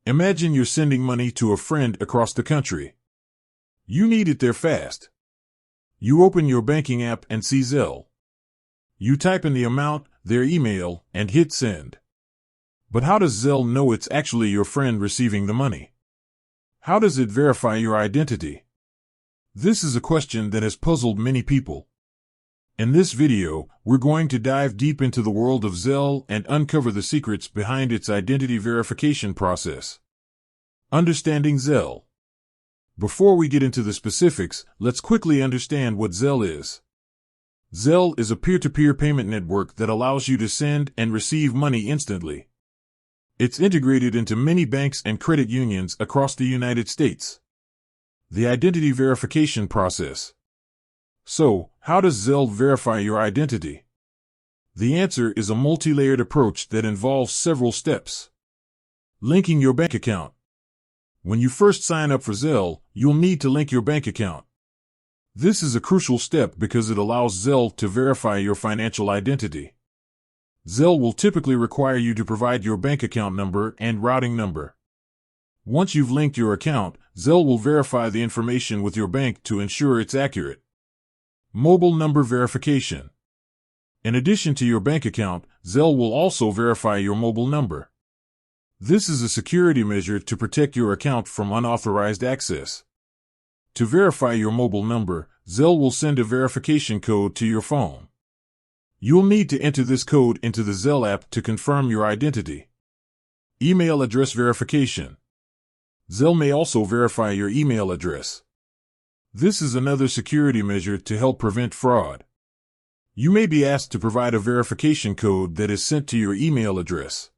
Imagine you're sending money to a friend across the country. You need it there fast. You open your banking app and see Zelle. You type in the amount, their email, and hit send. But how does Zelle know it's actually your friend receiving the money? How does it verify your identity? This is a question that has puzzled many people. In this video, we're going to dive deep into the world of Zelle and uncover the secrets behind its identity verification process. Understanding Zelle. Before we get into the specifics, let's quickly understand what Zelle is. Zelle is a peer-to-peer payment network that allows you to send and receive money instantly. It's integrated into many banks and credit unions across the United States. The identity verification process. So, how does Zelle verify your identity? The answer is a multi-layered approach that involves several steps. Linking your bank account. When you first sign up for Zelle, you'll need to link your bank account. This is a crucial step because it allows Zelle to verify your financial identity. Zelle will typically require you to provide your bank account number and routing number. Once you've linked your account, Zelle will verify the information with your bank to ensure it's accurate. Mobile number verification. In addition to your bank account, Zelle will also verify your mobile number. This is a security measure to protect your account from unauthorized access. To verify your mobile number, Zelle will send a verification code to your phone. You'll need to enter this code into the Zelle app to confirm your identity. Email address verification. Zelle may also verify your email address. This is another security measure to help prevent fraud. You may be asked to provide a verification code that is sent to your email address.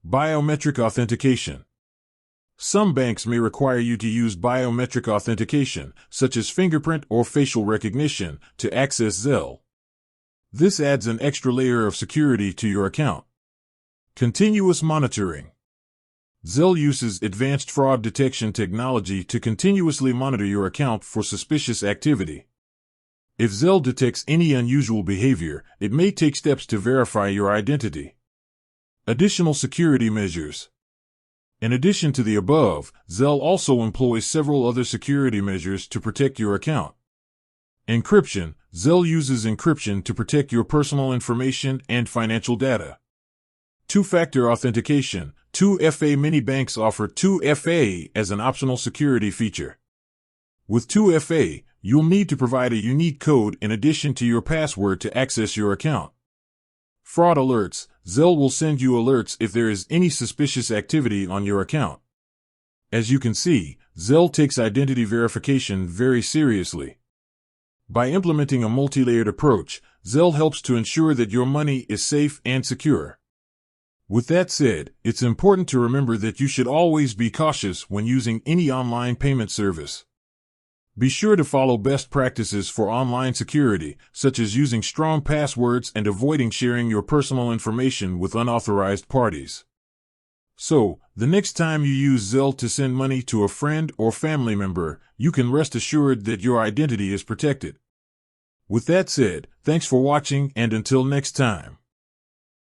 Biometric authentication. Some banks may require you to use biometric authentication, such as fingerprint or facial recognition, to access Zelle. This adds an extra layer of security to your account. Continuous monitoring. Zelle uses advanced fraud detection technology to continuously monitor your account for suspicious activity. If Zelle detects any unusual behavior, it may take steps to verify your identity. Additional security measures. In addition to the above, Zelle also employs several other security measures to protect your account. Encryption. Zelle uses encryption to protect your personal information and financial data. Two-factor authentication. 2FA. Many banks offer 2FA as an optional security feature. With 2FA, you'll need to provide a unique code in addition to your password to access your account. Fraud alerts. Zelle will send you alerts if there is any suspicious activity on your account. As you can see, Zelle takes identity verification very seriously. By implementing a multi-layered approach, Zelle helps to ensure that your money is safe and secure. With that said, it's important to remember that you should always be cautious when using any online payment service. Be sure to follow best practices for online security, such as using strong passwords and avoiding sharing your personal information with unauthorized parties. So, the next time you use Zelle to send money to a friend or family member, you can rest assured that your identity is protected. With that said, thanks for watching, and until next time.